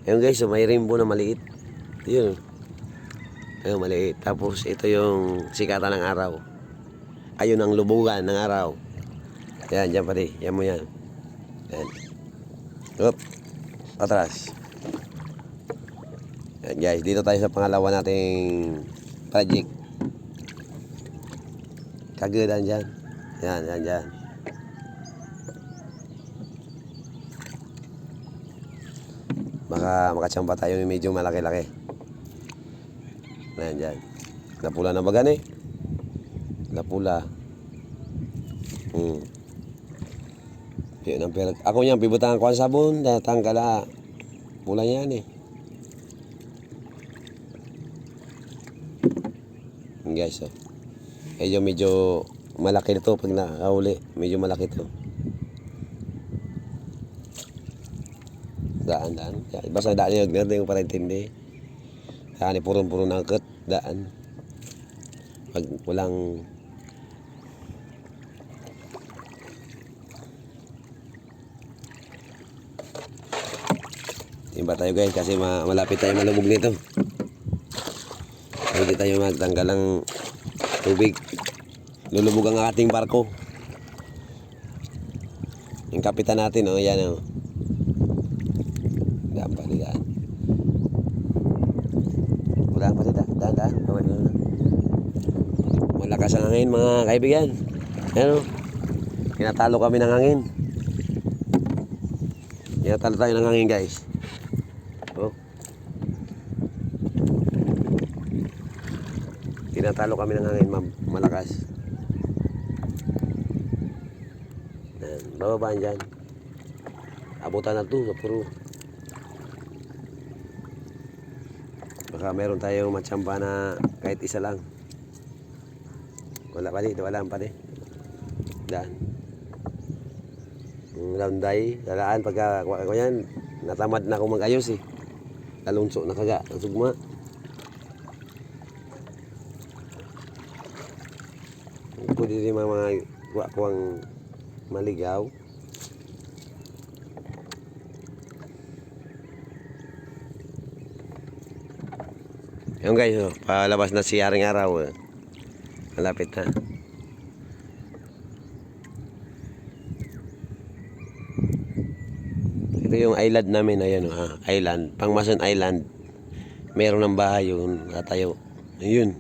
Ayun guys, so may rainbow na maliit. Yun. Ayun, maliit. Tapos ito yung sikatan ng araw. Ayun ang lubugan ng araw. Yan, dyan pati. Yan mo yan. Yan. Up. Atras. Yan guys, dito tayo sa pangalawa nating project. Kagadan dyan. Yan, yan, yan. Baka makachamba tayo yung medyo malaki-laki. Yan, dyan. Napula na ba gani? Napula. Yun ang pera. Ako niyang pibutangan ko ang sabon. Tangkala. Pula yan eh. Guys, oh. Medyo malaki nito pag nakahuli. Medyo malaki to. Daan. Basta daan yung hindi ko para intindi. Daan ni puro nangkot. Daan. Pag walang timba tayo guys kasi malapit tayo malubog nito. Hindi tayo magtanggal ng tubig. Lulubog ang ating barko. Yung kapitan natin, oh, yan oh. Daan pa rin, daan. Daan pa rin, daan. Malakas ang hangin mga kaibigan. Ayan oh. Tinatalo kami ng hangin. Tinatalo tayo ng hangin guys. Oh. Tinatalo kami ng hangin, malakas. Yan, bababaan dyan. Abutan na ito sa puro. Baka meron tayong matsamba na kahit isa lang. Wala pa rin. Daan. Landay, dalaan pagka ko yan, natamad na akong mag-ayos eh. Kalunso na kaga, ang sugma. Pwede rin mga kuwang maligaw. Yung guys, oh, palabas na si Aring Araw. Malapit na. Ito yung island namin, ayan oh, island, Pangmason Island. Meron ng bahay yun, natayo. Ayun.